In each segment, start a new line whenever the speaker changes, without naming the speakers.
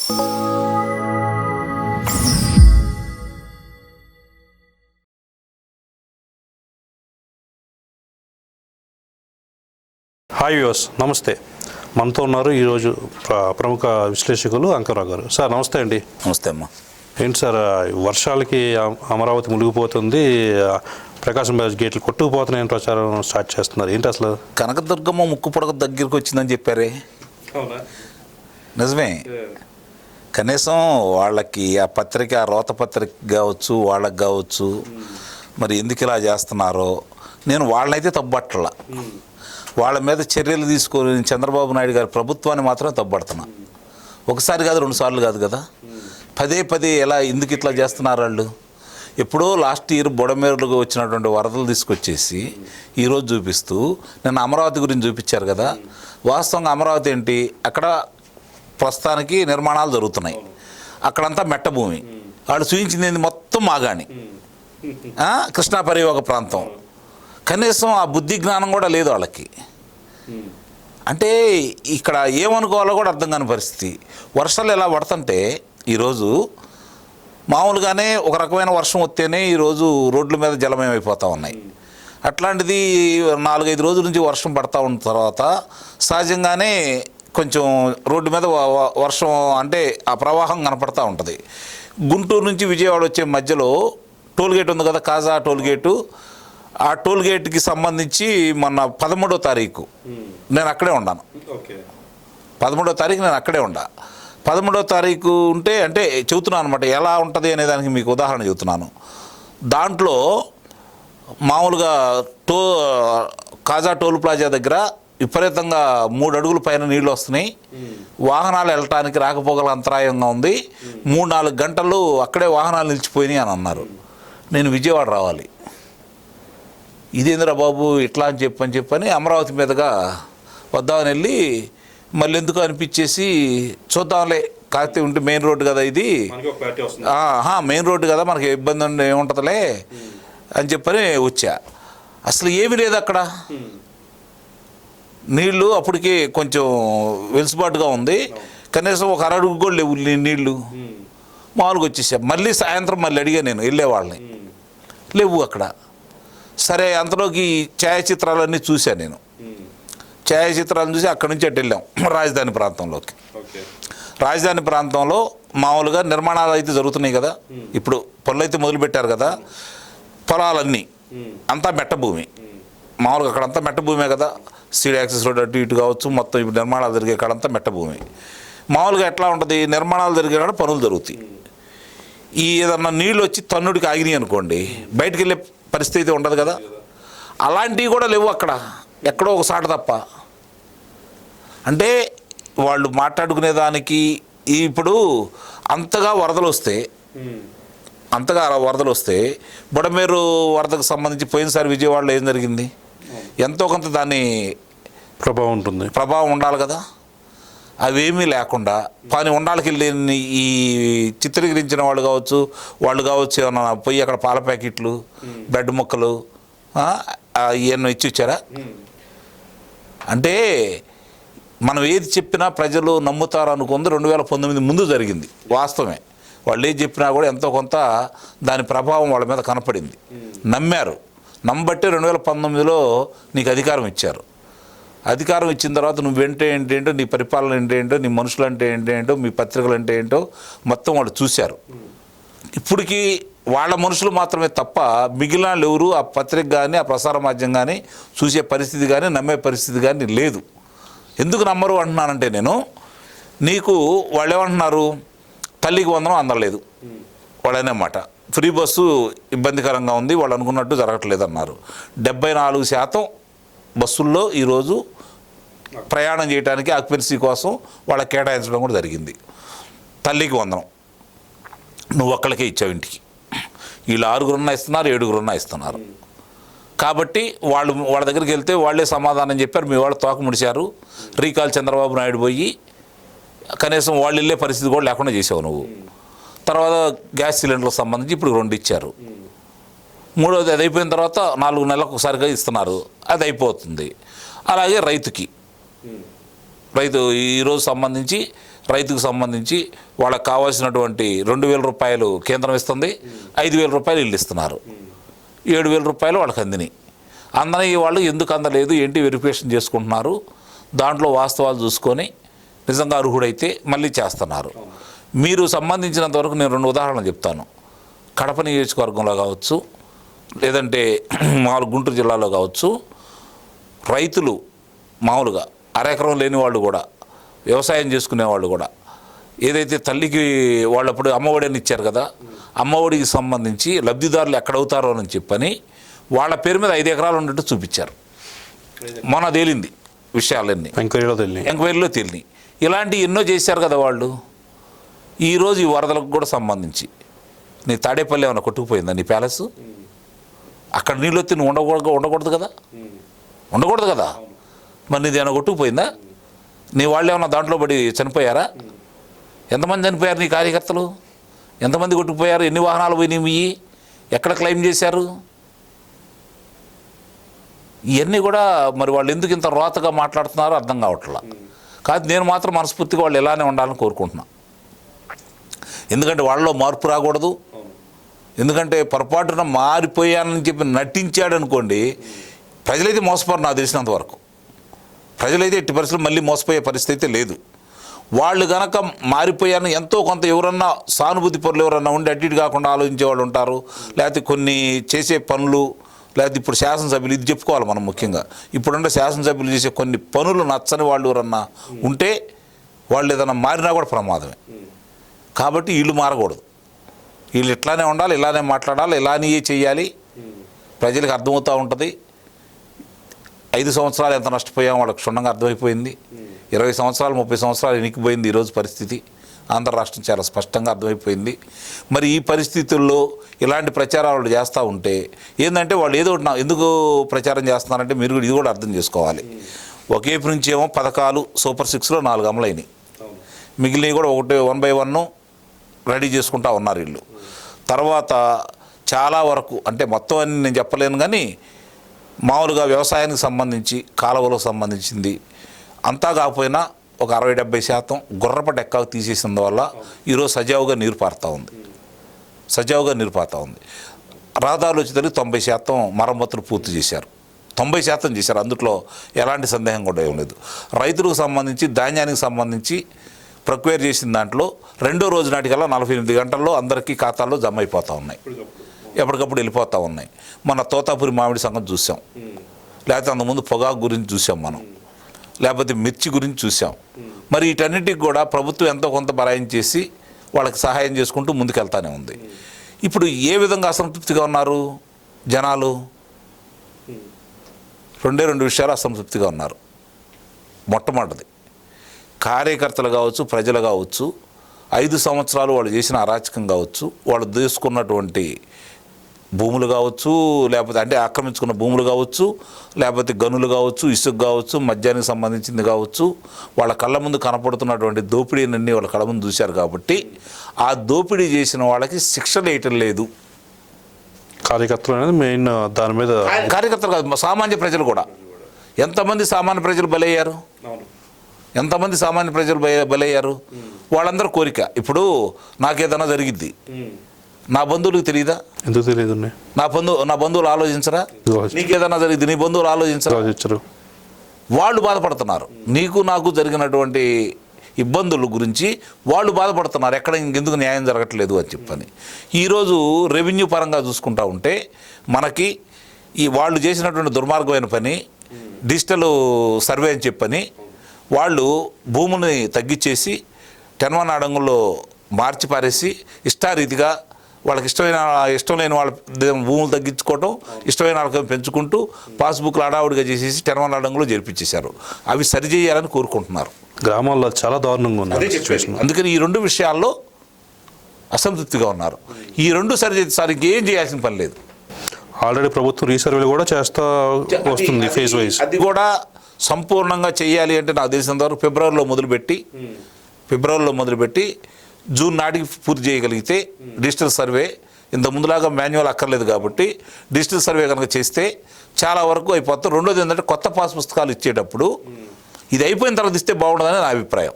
Hi viewers, నమస్తే. మనతో ఉన్నారు ఈరోజు ప్రముఖ విశ్లేషకులు అంకరావు గారు. సార్ నమస్తే అండి.
నమస్తే అమ్మా.
ఏంటి సార్, వర్షాలకి అమరావతి మునిగిపోతుంది, ప్రకాశం బ్యారేజ్ గేట్లు కొట్టుకుపోతున్నాయని ప్రచారం స్టార్ట్ చేస్తున్నారు. ఏంటి అసలు?
కనకదుర్గమ్మ ముక్కు పొడక దగ్గరికి వచ్చిందని చెప్పారే, నిజమే. కనీసం వాళ్ళకి ఆ పత్రిక, ఆ రోత పత్రిక కావచ్చు, వాళ్ళకి కావచ్చు, మరి ఎందుకు ఇలా చేస్తున్నారో నేను వాళ్ళనైతే తప్పట్లా. వాళ్ళ మీద చర్యలు తీసుకొని చంద్రబాబు నాయుడు గారి ప్రభుత్వాన్ని మాత్రమే తప్పడుతున్నా. ఒకసారి కాదు, 2 సార్లు కాదు కదా, పదే పదే ఎలా ఎందుకు ఇట్లా చేస్తున్నారు వాళ్ళు. ఎప్పుడో లాస్ట్ ఇయర్ బుడమేరులకు వచ్చినటువంటి వరదలు తీసుకొచ్చేసి ఈరోజు చూపిస్తూ నిన్న అమరావతి గురించి చూపించారు కదా. వాస్తవంగా అమరావతి ఏంటి, అక్కడ ప్రస్తుతానికి నిర్మాణాలు జరుగుతున్నాయి, అక్కడంతా మెట్ట భూమి. వాళ్ళు చూపించింది మొత్తం మాగాణి, కృష్ణా పరివాహక ప్రాంతం. కనీసం ఆ బుద్ధి జ్ఞానం కూడా లేదు వాళ్ళకి. అంటే ఇక్కడ ఏమనుకోవాలో కూడా అర్థం కాని పరిస్థితి. వర్షాలు ఎలా పడుతుంటే ఈరోజు మామూలుగానే ఒక రకమైన వర్షం వస్తేనే ఈరోజు రోడ్ల మీద జలమయమైపోతూ ఉన్నాయి. అట్లాంటిది 4-5 రోజుల నుంచి వర్షం పడతా ఉన్న తర్వాత సహజంగానే కొంచెం రోడ్డు మీద వర్షం అంటే ఆ ప్రవాహం కనపడతా ఉంటుంది. గుంటూరు నుంచి విజయవాడ వచ్చే మధ్యలో టోల్గేట్ ఉంది కదా, కాజా టోల్గేటు. ఆ టోల్గేట్కి సంబంధించి మొన్న 13వ తారీఖు నేను అక్కడే ఉన్నాను. 13వ తారీఖు నేను అక్కడే ఉండా. 13వ తారీఖు ఉంటే అంటే చెబుతున్నాను అనమాట, ఎలా ఉంటుంది అనే దానికి మీకు ఉదాహరణ చెబుతున్నాను. దాంట్లో మామూలుగా కాజా టోల్ ప్లాజా దగ్గర విపరీతంగా 3 అడుగుల పైన నీళ్ళు వస్తున్నాయి. వాహనాలు వెళ్ళటానికి రాకపోగల అంతరాయంగా ఉంది. 3-4 గంటలు అక్కడే వాహనాలు నిలిచిపోయినాయి అని అన్నారు. నేను విజయవాడ రావాలి, ఇదేంద్రా బాబు ఇట్లా అని చెప్పని అమరావతి మీదుగా వద్దామని వెళ్ళి మళ్ళీ ఎందుకు అనిపించేసి చూద్దాంలే, కాకపోతే ఉంటే మెయిన్ రోడ్డు కదా ఇది, మెయిన్ రోడ్డు కదా, మనకి ఇబ్బంది ఏముంటుందిలే అని చెప్పని వచ్చా. అసలు ఏమీ లేదు అక్కడ, నీళ్ళు అప్పటికి కొంచెం వెలుసుబాటుగా ఉంది, కనీసం ఒక అరడుగు కూడా లేవు నీళ్ళు. మామూలుగా వచ్చేసా. మళ్ళీ సాయంత్రం మళ్ళీ అడిగా నేను వెళ్ళేవాళ్ళని, లేవు అక్కడ. సరే, అంతలోకి ఛాయాచిత్రాలన్నీ చూశాను నేను. ఛాయాచిత్రాలను చూసి అక్కడి నుంచి అటు వెళ్ళాం రాజధాని ప్రాంతంలోకి. రాజధాని ప్రాంతంలో మామూలుగా నిర్మాణాలు అయితే జరుగుతున్నాయి కదా, ఇప్పుడు పనులు అయితే మొదలుపెట్టారు కదా. పొలాలన్నీ అంతా మెట్ట భూమి, మామూలుగా అక్కడంతా మెట్ట భూమే కదా. సీడ్ యాక్సెస్ రోడ్ అటు ఇటు కావచ్చు, మొత్తం ఇప్పుడు నిర్మాణాలు జరిగే కాడంతా మెట్ట భూమి. మామూలుగా ఎట్లా ఉంటుంది, నిర్మాణాలు జరిగే కాడ పనులు జరుగుతాయి. ఈ ఏదన్నా నీళ్ళు వచ్చి తన్నుడికి ఆగినాయి అనుకోండి, బయటికి వెళ్ళే పరిస్థితి ఉండదు కదా. అలాంటివి కూడా లేవు అక్కడ, ఎక్కడో ఒక సాట తప్ప. అంటే వాళ్ళు మాట్లాడుకునే దానికి ఇప్పుడు అంతగా వరదలు వస్తే బుడమేరు వరదకు సంబంధించి పోయినసారి విజయవాడలో ఏం జరిగింది, ఎంతో కొంత దాని ప్రభావం ఉండాలి కదా. అవేమీ లేకుండా పని ఉండాలకి వెళ్ళి ఈ చిత్రీకరించిన వాళ్ళు కావచ్చు ఏమన్నా పోయి అక్కడ పాల ప్యాకెట్లు, బ్రెడ్ ముక్కలు ఇవన్నీ ఇచ్చి ఇచ్చారా? అంటే మనం ఏది చెప్పినా ప్రజలు నమ్ముతారు అనుకుంది 2019 ముందు జరిగింది. వాస్తవమే, వాళ్ళు ఏది చెప్పినా కూడా ఎంతో కొంత దాని ప్రభావం వాళ్ళ మీద కనపడింది. నమ్మారు. నమ్మబట్టే 2019లో నీకు అధికారం ఇచ్చారు. అధికారం ఇచ్చిన తర్వాత నువ్వు ఏంటేంటో, నీ పరిపాలన ఏంటేంటో, నీ మనుషులు అంటే ఏంటో, మీ పత్రికలు అంటే ఏంటో మొత్తం వాళ్ళు చూశారు. ఇప్పటికీ వాళ్ళ మనుషులు మాత్రమే తప్ప మిగిలిన ఎవరు ఆ పత్రిక కానీ ఆ ప్రసార మాధ్యమం కానీ చూసే పరిస్థితి కానీ నమ్మే పరిస్థితి కానీ లేదు. ఎందుకు నమ్మరు అంటున్నానంటే, నేను నీకు వాళ్ళు ఏమంటున్నారు, తల్లికి వందనం అందలేదు వాళ్ళనే మాట. ఫ్రీ బస్సు ఇబ్బందికరంగా ఉంది, వాళ్ళు అనుకున్నట్టు జరగట్లేదు అన్నారు. 74% బస్సుల్లో ఈరోజు ప్రయాణం చేయడానికి ఆక్యుపెన్సీ కోసం వాళ్ళకి కేటాయించడం కూడా జరిగింది. తల్లికి వందనం నువ్వు ఒక్కళ్ళకే ఇచ్చావు ఇంటికి, వీళ్ళు 6 ఇస్తున్నారు, 7 ఇస్తున్నారు. కాబట్టి వాళ్ళ దగ్గరికి వెళ్తే వాళ్ళే సమాధానం చెప్పారు, మీ వాళ్ళు తోక ముడిచారు, రీకాల్ చంద్రబాబు నాయుడు పోయి కనీసం వాళ్ళు వెళ్ళే పరిస్థితి కూడా లేకుండా చేసావు నువ్వు. తర్వాత గ్యాస్ సిలిండర్లకు సంబంధించి ఇప్పుడు 2 ఇచ్చారు. 3వది అది అయిపోయిన తర్వాత 4 నెలలకు ఒకసారిగా ఇస్తున్నారు, అది అయిపోతుంది. అలాగే రైతు ఈరోజు సంబంధించి రైతుకు సంబంధించి వాళ్ళకి కావాల్సినటువంటి 2,000 రూపాయలు కేంద్రం ఇస్తుంది, 5,000 రూపాయలు ఇల్లు ఇస్తున్నారు, 7,000 రూపాయలు వాళ్ళకి అందినాయి. అందని వాళ్ళు ఎందుకు అందలేదు ఏంటి వెరిఫికేషన్ చేసుకుంటున్నారు, దాంట్లో వాస్తవాలు చూసుకొని నిజంగా అర్హుడైతే మళ్ళీ చేస్తున్నారు. మీరు సంబంధించినంత వరకు నేను 2 ఉదాహరణలు చెప్తాను. కడప నియోజకవర్గంలో కావచ్చు, లేదంటే మామూలు గుంటూరు జిల్లాలో కావచ్చు, రైతులు మామూలుగా అరెకరం లేని వాళ్ళు కూడా, వ్యవసాయం చేసుకునే వాళ్ళు కూడా, ఏదైతే తల్లికి వాళ్ళప్పుడు అమ్మఒడి అని ఇచ్చారు కదా, అమ్మఒడికి సంబంధించి లబ్ధిదారులు ఎక్కడవుతారో అని చెప్పని వాళ్ళ పేరు మీద 5 ఎకరాలు ఉన్నట్టు చూపించారు. మొన్న తేలింది విషయాలన్నీ, ఎంక్వైరీలో తేలినాయి. ఇలాంటి ఎన్నో చేశారు కదా వాళ్ళు. ఈరోజు ఈ వరదలకు కూడా సంబంధించి నీ తాడేపల్లి ఏమైనా కొట్టుకుపోయిందా నీ ప్యాలెస్? అక్కడ నీళ్ళు వచ్చి నువ్వు ఉండకూడదు కదా, ఉండకూడదు కదా. మరి నీది ఏమైనా కొట్టుకుపోయిందా? నీ వాళ్ళు ఏమన్నా దాంట్లో పడి చనిపోయారా? ఎంతమంది చనిపోయారు నీ కార్యకర్తలు? ఎంతమంది కొట్టుకుపోయారు? ఎన్ని వాహనాలు పోయినాయి? ఎక్కడ క్లెయిమ్ చేశారు? ఇవన్నీ కూడా మరి వాళ్ళు ఎందుకు ఇంత రోతగా మాట్లాడుతున్నారో అర్థం కావట్లా. కాదు, నేను మాత్రం మనస్ఫూర్తిగా వాళ్ళు ఇలానే ఉండాలని కోరుకుంటున్నా. ఎందుకంటే వాళ్ళలో మార్పు రాకూడదు. ఎందుకంటే పొరపాటున మారిపోయానని చెప్పి నటించాడు అనుకోండి, ప్రజలైతే మోసపోరు. నాకు తెలిసినంత వరకు ప్రజలైతే ఎట్టి పరిస్థితులు మళ్ళీ మోసపోయే పరిస్థితి లేదు. వాళ్ళు కనుక మారిపోయాను ఎంతో కొంత ఎవరన్నా సానుభూతి పనులు ఎవరన్నా ఉండి అటు ఇటు కాకుండా ఆలోచించే వాళ్ళు ఉంటారు. లేకపోతే కొన్ని చేసే పనులు, లేకపోతే ఇప్పుడు శాసనసభ్యులు, ఇది చెప్పుకోవాలి మనం ముఖ్యంగా, ఇప్పుడున్న శాసనసభ్యులు చేసే కొన్ని పనులు నచ్చని వాళ్ళు ఎవరన్నా ఉంటే వాళ్ళు ఏదైనా మారినా కూడా ప్రమాదమే. కాబట్టి వీళ్ళు మారకూడదు. వీళ్ళు ఇట్లానే ఉండాలి, ఇలానే మాట్లాడాలి, ఇలానే చేయాలి. ప్రజలకు అర్థమవుతూ ఉంటుంది. 5 సంవత్సరాలు ఎంత నష్టపోయామో వాళ్ళకి క్షుణ్ణంగా అర్థమైపోయింది. 20 సంవత్సరాలు 30 సంవత్సరాలు ఎనికిపోయింది ఈరోజు పరిస్థితి. ఆంధ్ర రాష్ట్రం చాలా స్పష్టంగా అర్థమైపోయింది. మరి ఈ పరిస్థితుల్లో ఇలాంటి ప్రచారాలు చేస్తూ ఉంటే ఏంటంటే వాళ్ళు ఏదో ఎందుకు ప్రచారం చేస్తున్నారంటే మీరు ఇది కూడా అర్థం చేసుకోవాలి. ఒకేపు నుంచి ఏమో పథకాలు సూపర్ 6లో 4 అమలైనవి, మిగిలినవి కూడా 1 by 1 రెడీ చేసుకుంటా ఉన్నారు వీళ్ళు. తర్వాత చాలా వరకు అంటే మొత్తం అని నేను చెప్పలేను కానీ మామూలుగా వ్యవసాయానికి సంబంధించి కాలువలకు సంబంధించింది అంతా కాకపోయినా ఒక 60-70% గుర్రప డెక్కాకు తీసేసిన వల్ల ఈరోజు సజావుగా నీరు పారుతూ ఉంది. రహదారులు వచ్చేసరికి 90% మరమ్మతులు పూర్తి చేశారు. 90% చేశారు. అందులో ఎలాంటి సందేహం కూడా ఏం లేదు. రైతులకు సంబంధించి ధాన్యానికి సంబంధించి ప్రొక్వేర్ చేసిన దాంట్లో 2వ రోజు నాటికల్లా 48 గంటల్లో అందరికీ ఖాతాల్లో జమ అయిపోతూ ఉన్నాయి, ఎప్పటికప్పుడు వెళ్ళిపోతూ ఉన్నాయి. మన తోతాపురి మామిడి సంగతి చూసాం, లేకపోతే అంతకుముందు పొగాకు గురించి చూసాం మనం, లేకపోతే మిర్చి గురించి చూసాం. మరి వీటన్నిటికి కూడా ప్రభుత్వం ఎంతో కొంత బరాయించేసి వాళ్ళకి సహాయం చేసుకుంటూ ముందుకెళ్తానే ఉంది. ఇప్పుడు ఏ విధంగా అసంతృప్తిగా ఉన్నారు జనాలు? 2 విషయాలు అసంతృప్తిగా ఉన్నారు. మొట్టమొదటిది, కార్యకర్తలు కావచ్చు, ప్రజలు కావచ్చు, 5 సంవత్సరాలు వాళ్ళు చేసిన అరాచకం కావచ్చు, వాళ్ళు తీసుకున్నటువంటి భూములు కావచ్చు, లేకపోతే అంటే ఆక్రమించుకున్న భూములు కావచ్చు, లేకపోతే గనులు కావచ్చు, ఇసుక కావచ్చు, మద్యానికి సంబంధించింది కావచ్చు, వాళ్ళ కళ్ళ ముందు కనపడుతున్నటువంటి దోపిడీనన్నీ వాళ్ళ కళ్ళ ముందు చూశారు. కాబట్టి ఆ దోపిడీ చేసిన వాళ్ళకి శిక్షలు వేయటం లేదు.
కార్యకర్తలు అనేది మెయిన్ దాని మీద.
కార్యకర్తలు కాదు, సామాన్య ప్రజలు కూడా. ఎంతమంది సామాన్య ప్రజలు బలయ్యారు? ఎంతమంది సామాన్య ప్రజలు బలయ్యారు? వాళ్ళందరూ కోరిక. ఇప్పుడు నాకేదైనా జరిగిద్ది, నా బంధువులకు తెలియదా?
ఎందుకు తెలియదు?
నా బంధువులు ఆలోచించరా? నీకేదైనా జరిగింది నీ బంధువులు ఆలోచించరు? వాళ్ళు బాధపడుతున్నారు. నీకు నాకు జరిగినటువంటి ఇబ్బందుల గురించి వాళ్ళు బాధపడుతున్నారు. ఎక్కడ ఇంకెందుకు న్యాయం జరగట్లేదు అని చెప్పని. ఈరోజు రెవెన్యూ పరంగా చూసుకుంటా ఉంటే మనకి ఈ వాళ్ళు చేసినటువంటి దుర్మార్గమైన పని డిజిటల్ సర్వే అని చెప్పని వాళ్ళు భూముని తగ్గించేసి 10-1 అడంగుల్లో మార్చి పారేసి ఇష్టారీతిగా వాళ్ళకి ఇష్టం లేని వాళ్ళ భూములు తగ్గించుకోవటం, ఇష్టమైన వాళ్ళకి పెంచుకుంటూ పాస్బుక్లు అడావుడిగా చేసేసి 10-1 అడంగులో జరిపించేశారు. అవి సరిచేయాలని కోరుకుంటున్నారు.
గ్రామాల్లో చాలా దారుణంగా ఉంది.
అందుకని ఈ 2 విషయాల్లో అసంతృప్తిగా ఉన్నారు. ఈ 2 సరిచేసి ఇంకేం చేయాల్సిన పని లేదు.
ఆల్రెడీ ప్రభుత్వం రీసర్వేలు కూడా చేస్తూ వస్తుంది ఫేజ్ వైజ్.
అది కూడా సంపూర్ణంగా చేయాలి అంటే నాకు తెలిసినంతవరకు ఫిబ్రవరిలో మొదలుపెట్టి జూన్ నాటికి పూర్తి చేయగలిగితే డిజిటల్ సర్వే, ఇంత ముందులాగా మాన్యువల్ అక్కర్లేదు కాబట్టి డిజిటల్ సర్వే కనుక చేస్తే చాలా వరకు అయిపోతాం. రెండోది ఏంటంటే కొత్త పాస్ పుస్తకాలు ఇచ్చేటప్పుడు ఇది అయిపోయిన తర్వాత ఇస్తే బాగుంటుందని నా అభిప్రాయం.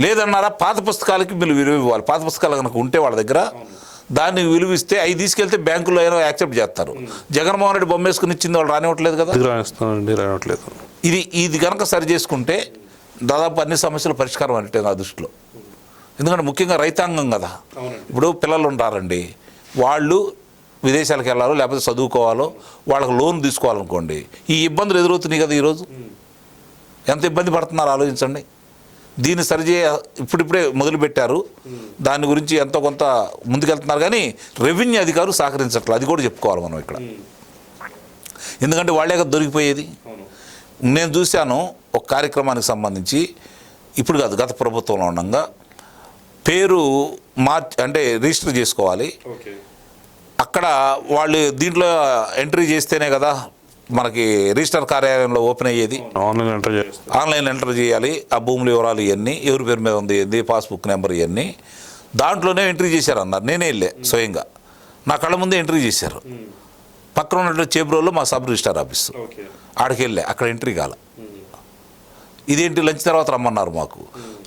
లేదన్నారా పాత పుస్తకాలకి మీరు విలువ ఇవ్వాలి. పాత పుస్తకాలు కనుక ఉంటే వాళ్ళ దగ్గర దాన్ని విలువిస్తే అవి తీసుకెళ్తే బ్యాంకులో అయినా యాక్సెప్ట్ చేస్తారు. జగన్మోహన్ రెడ్డి బొమ్మ వేసుకుని ఇచ్చింది వాళ్ళు రానివ్వట్లేదు కదా.
రానివ్వట్లేదు.
ఇది కనుక సరి చేసుకుంటే దాదాపు అన్ని సమస్యలు పరిష్కారం అంటే నా దృష్టిలో. ఎందుకంటే ముఖ్యంగా రైతాంగం కదా. ఇప్పుడు పిల్లలు ఉంటారండి, వాళ్ళు విదేశాలకు వెళ్ళాలో లేకపోతే చదువుకోవాలో వాళ్ళకి లోన్ తీసుకోవాలనుకోండి, ఈ ఇబ్బందులు ఎదురవుతున్నాయి కదా. ఈరోజు ఎంత ఇబ్బంది పడుతున్నారు ఆలోచించండి. దీన్ని సరిచేయ ఇప్పుడిప్పుడే మొదలుపెట్టారు, దాని గురించి ఎంతో కొంత ముందుకెళ్తున్నారు. కానీ రెవెన్యూ అధికారులు సహకరించట్లేదు, అది కూడా చెప్పుకోవాలి మనం ఇక్కడ. ఎందుకంటే వాళ్ళే కదా దొరికిపోయేది. నేను చూశాను ఒక కార్యక్రమానికి సంబంధించి, ఇప్పుడు కాదు గత ప్రభుత్వంలో ఉండగా పేరు అంటే రిజిస్టర్ చేసుకోవాలి. అక్కడ వాళ్ళు దీంట్లో ఎంట్రీ చేస్తేనే కదా మనకి రిజిస్టర్ కార్యాలయంలో ఓపెన్ అయ్యేది. ఆన్లైన్ ఎంటర్ చేయాలి. ఆ భూముల వివరాలు ఇవన్నీ, ఎవరి పేరు మీద ఉంది ఇవన్నీ, పాస్బుక్ నెంబర్ ఇవన్నీ దాంట్లోనే ఎంట్రీ చేశారు అన్నారు. నేనే వెళ్ళే స్వయంగా, నా కళ్ళ ముందే ఎంట్రీ చేశారు. పక్కన ఉన్నటువంటి చేబ్రోల్లో మా సబ్ రిజిస్టార్ ఆఫీస్, ఆడికి వెళ్ళే, అక్కడ ఎంట్రీ కాల. ఇదేంటి లంచ్ తర్వాత రమ్మన్నారు మాకు.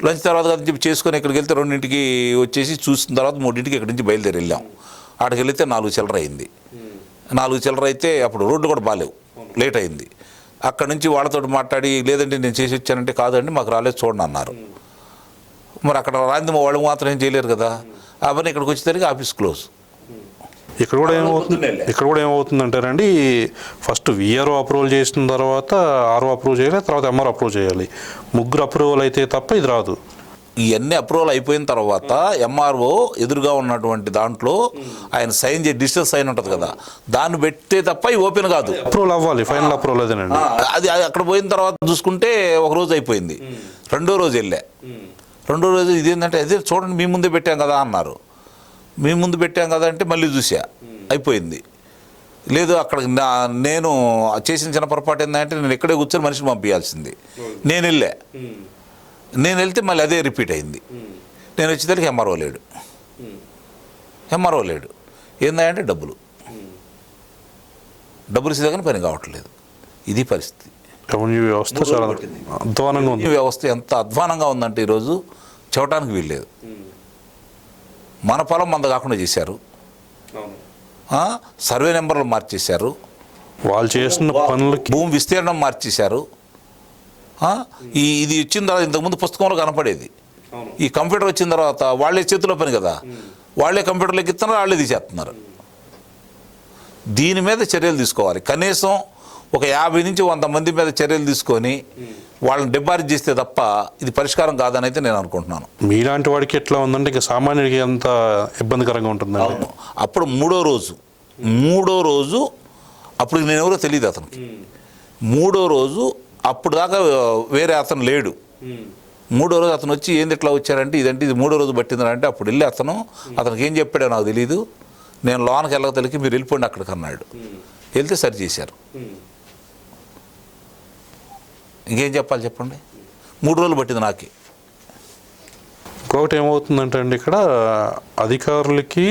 లంచ్ తర్వాత కదా చెప్పి చేసుకొని ఇక్కడికి వెళ్తే 2ంటికి వచ్చేసి చూసిన తర్వాత 3ంటికి ఇక్కడి నుంచి బయలుదేరి వెళ్ళాం. ఆడికి వెళితే 4 చిల్లర అయింది. 4 చిల్లర అయితే అప్పుడు రోడ్డు కూడా బాగాలేవు, లేట్ అయింది. అక్కడ నుంచి వాళ్ళతో మాట్లాడి, లేదంటే నేను చేసి వచ్చానంటే కాదండి మాకు రాలేదు చూడండి అన్నారు. మరి అక్కడ రాంది వాళ్ళు మాత్రం ఏం చేయలేరు కదా. అవన్నీ ఇక్కడికి వచ్చేసరికి ఆఫీస్ క్లోజ్.
ఇక్కడ కూడా ఏమవుతుందంటారండి, ఫస్ట్ విఆర్ఓ అప్రూవల్ చేసిన తర్వాత ఆర్ఓ అప్రూవ్ చేయాలి, తర్వాత ఎంఆర్ అప్రూవ్ చేయాలి. 3 అప్రూవల్ అయితే తప్ప ఇది రాదు.
ఇవన్నీ అప్రూవల్ అయిపోయిన తర్వాత ఎంఆర్ఓ ఎదురుగా ఉన్నటువంటి దాంట్లో ఆయన సైన్ చేసి డిజిటల్ సైన్ ఉంటుంది కదా, దాన్ని పెట్టే తప్ప ఇవి ఓపెన్ కాదు.
అప్రూవల్ అవ్వాలి, ఫైనల్ అప్రూవల్ అదేనండి.
అది అక్కడ పోయిన తర్వాత చూసుకుంటే ఒక రోజు అయిపోయింది. 2వ రోజు వెళ్ళా. 2వ రోజు ఇదేంటంటే అదే చూడండి మీ ముందే పెట్టాం కదా అన్నారు. మీ ముందు పెట్టాం కదా అంటే మళ్ళీ చూసా అయిపోయింది. లేదు అక్కడ నేను చేసిన చిన్న పొరపాటు ఏంటంటే నేను ఎక్కడే కూర్చొని మనిషిని పంపించాల్సింది. నేను వెళ్తే మళ్ళీ అదే రిపీట్ అయింది. నేను వచ్చేసరికి ఎంఆర్ఓ లేడు. ఏందంటే డబ్బులు ఇస్తే కానీ పని కావట్లేదు. ఇది పరిస్థితి. వ్యవస్థ ఎంత అధ్వానంగా ఉందంటే ఈరోజు చెప్పడానికి వీల్లేదు. మన పొలం మంద కాకుండా చేశారు, సర్వే నెంబర్లు మార్చేశారు,
వాళ్ళు చేసిన పనులకి
భూమి విస్తీర్ణం మార్చేశారు. ఇది వచ్చిన తర్వాత ఇంతకుముందు పుస్తకంలో కనపడేది, ఈ కంప్యూటర్ వచ్చిన తర్వాత వాళ్ళే చేతిలో పని కదా, వాళ్ళే కంప్యూటర్లోకి ఇస్తున్నారు, వాళ్ళే తీసేస్తున్నారు. దీని మీద చర్యలు తీసుకోవాలి. కనీసం ఒక 50 నుంచి 100 మంది మీద చర్యలు తీసుకొని వాళ్ళని డిబారిట్ చేస్తే తప్ప ఇది పరిష్కారం కాదని అయితే నేను అనుకుంటున్నాను.
మీలాంటి వాడికి ఎట్లా ఉందంటే ఇంకా సామాన్యుడికి ఎంత ఇబ్బందికరంగా ఉంటుంది.
అప్పుడు మూడో రోజు అప్పుడు నేను ఎవరో తెలియదు అతనికి. 3వ రోజు అప్పుడు దాకా వేరే అతను లేడు. 3వ రోజు అతను వచ్చి ఏంది ఇట్లా వచ్చారంటే ఇదంటే ఇది 3వ రోజు పట్టిందంటే అప్పుడు వెళ్ళి అతనికి ఏం చెప్పాడో నాకు తెలియదు. నేను లోనికి వెళ్ళక తెలికి మీరు వెళ్ళిపోండి అక్కడికి అన్నాడు. వెళ్తే సరి చేశారు. ఇంకేం చెప్పాలి చెప్పండి. 3 రోజులు పట్టింది నాకే.
ఇంకొకటి ఏమవుతుందంటే అండి, ఇక్కడ అధికారులకి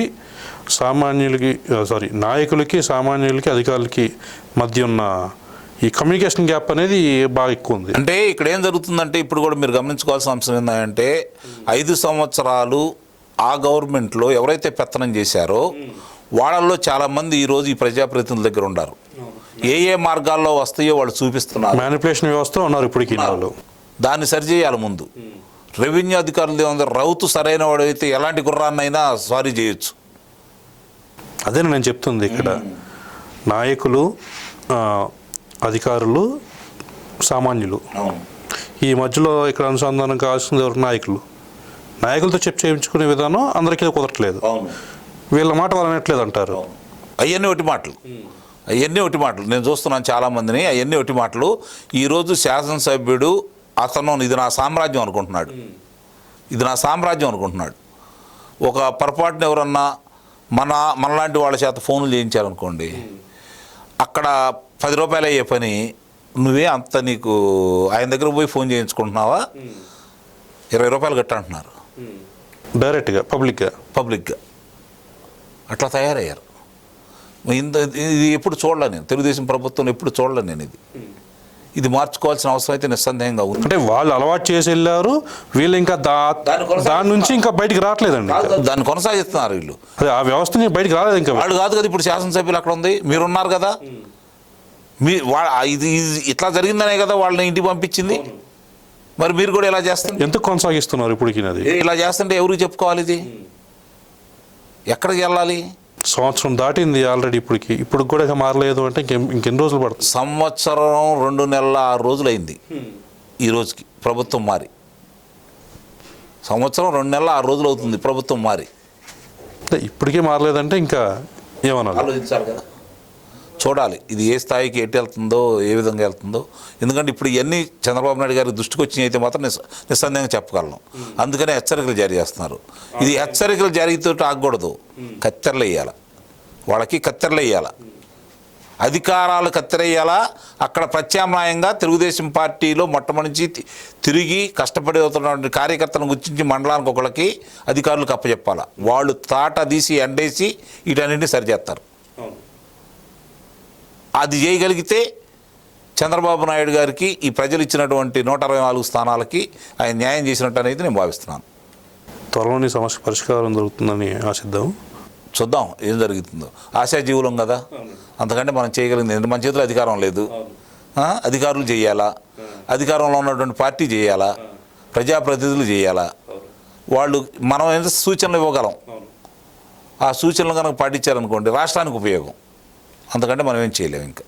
నాయకులకి సామాన్యులకి అధికారులకి మధ్య ఉన్న ఈ కమ్యూనికేషన్ గ్యాప్ అనేది బాగా ఎక్కువ ఉంది.
అంటే ఇక్కడ ఏం జరుగుతుందంటే ఇప్పుడు కూడా మీరు గమనించుకోవాల్సిన అంశం ఏంటంటే 5 సంవత్సరాలు ఆ గవర్నమెంట్లో ఎవరైతే పెత్తనం చేశారో వాళ్ళల్లో చాలామంది ఈరోజు ఈ ప్రజాప్రతినిధుల దగ్గర ఉన్నారు. ఏ మార్గాల్లో వస్తాయో వాళ్ళు చూపిస్తున్నారు.
మ్యానిపులేషన్ వ్యవస్థ ఉన్నారు ఇప్పటికీ.
దాన్ని సరిచేయాలి ముందు. రెవెన్యూ అధికారులు ఏమన్నా రౌతు సరైన వాడు అయితే ఎలాంటి గుర్రాన్నైనా సారీ చేయొచ్చు.
అదే నేను చెప్తుంది. ఇక్కడ నాయకులు, అధికారులు, సామాన్యులు ఈ మధ్యలో ఇక్కడ అనుసంధానం కావాల్సింది ఎవరు? నాయకులతో చేయించుకునే విధానం అందరికీ కుదరట్లేదు. వీళ్ళ మాట వాళ్ళు అనట్లేదు అంటారు.
అవన్నీ ఒట్టి మాటలు నేను చూస్తున్నాను చాలామందిని. అవన్నీ ఒట్టి మాటలు. ఈరోజు శాసనసభ్యుడు అతను ఇది నా సామ్రాజ్యం అనుకుంటున్నాడు. ఒక పొరపాటున ఎవరన్నా మనలాంటి వాళ్ళ చేత ఫోన్లు చేయించారనుకోండి, అక్కడ 10 రూపాయలు అయ్యే పని నువ్వే అంత నీకు ఆయన దగ్గర పోయి ఫోన్ చేయించుకుంటున్నావా, 20 రూపాయలు కట్టంటున్నారు
డైరెక్ట్గా
పబ్లిక్గా. అట్లా తయారయ్యారు. ఇది ఎప్పుడు చూడలే నేను, తెలుగుదేశం ప్రభుత్వం ఎప్పుడు చూడలే నేను. ఇది మార్చుకోవాల్సిన అవసరం అయితే నిస్సందేహంగా ఉంది.
అంటే వాళ్ళు అలవాటు చేసి వెళ్ళారు, వీళ్ళు ఇంకా దాని నుంచి ఇంకా బయటికి రావట్లేదండి.
దాన్ని కొనసాగిస్తున్నారు వీళ్ళు.
అదే ఆ వ్యవస్థ బయటికి రాలేదు ఇంకా.
వాళ్ళు కాదు కదా ఇప్పుడు శాసనసభ్యులు అక్కడ ఉంది, మీరున్నారు కదా, ఇది ఇట్లా జరిగిందనే కదా వాళ్ళని ఇంటికి పంపించింది. మరి మీరు కూడా ఇలా చేస్తుంటే
ఎందుకు కొనసాగిస్తున్నారు ఇప్పటికి? అది
ఇలా చేస్తుంటే ఎవరికి చెప్పుకోవాలి? ఇది ఎక్కడికి వెళ్ళాలి?
సంవత్సరం దాటింది ఆల్రెడీ. ఇప్పుడు కూడా ఇక మారలేదు అంటే ఇంకెన్ని రోజులు పడుతుంది?
సంవత్సరం 2 నెలల 6 రోజులు అయింది ఈ రోజుకి ప్రభుత్వం మారి. సంవత్సరం 2 నెలల 6 రోజులు అవుతుంది ప్రభుత్వం మారి.
ఇప్పటికే మారలేదంటే ఇంకా ఏమన్నా
ఆలోచించాలి కదా. చూడాలి ఇది ఏ స్థాయికి ఎటు వెళ్తుందో, ఏ విధంగా వెళ్తుందో. ఎందుకంటే ఇప్పుడు ఇవన్నీ చంద్రబాబు నాయుడు గారి దృష్టికి వచ్చినాయి అయితే మాత్రం నిస్సందేహంగా చెప్పగలను. అందుకనే హెచ్చరికలు జారీ చేస్తున్నారు. ఇది హెచ్చరికలు జారీతో ఆగకూడదు, కత్తెరలు వేయాలి, వాళ్ళకి కత్తెరలు వేయాలి, అధికారాలు కత్తెరేయాలా. అక్కడ ప్రత్యామ్నాయంగా తెలుగుదేశం పార్టీలో మొట్టమొదటి తిరిగి కష్టపడి అవుతున్నటువంటి కార్యకర్తలను గుర్తించి మండలానికి ఒకళ్ళకి అధికారులకు అప్పచెప్పాలా. వాళ్ళు తాట తీసి ఎండేసి వీటన్నింటినీ సరిచేస్తారు. అది చేయగలిగితే చంద్రబాబు నాయుడు గారికి ఈ ప్రజలు ఇచ్చినటువంటి 124 స్థానాలకి ఆయన న్యాయం చేసినట్టు అనేది నేను భావిస్తున్నాను.
త్వరలోని సమస్య పరిష్కారం దొరుకుతుందని ఆశిద్దాం.
చూద్దాం ఏం జరుగుతుందో. ఆశాజీవులం కదా, అంతకంటే మనం చేయగలిగింది మన చేతిలో అధికారం లేదు. అధికారులు చేయాలా, అధికారంలో ఉన్నటువంటి పార్టీ చేయాలా, ప్రజాప్రతినిధులు చేయాలా. వాళ్ళు మనం ఎంత సూచనలు ఇవ్వగలం, ఆ సూచనలు కనుక పాటించారనుకోండి రాష్ట్రానికి ఉపయోగం. అంతకంటే మనం ఏం చేయలేము ఇంకా.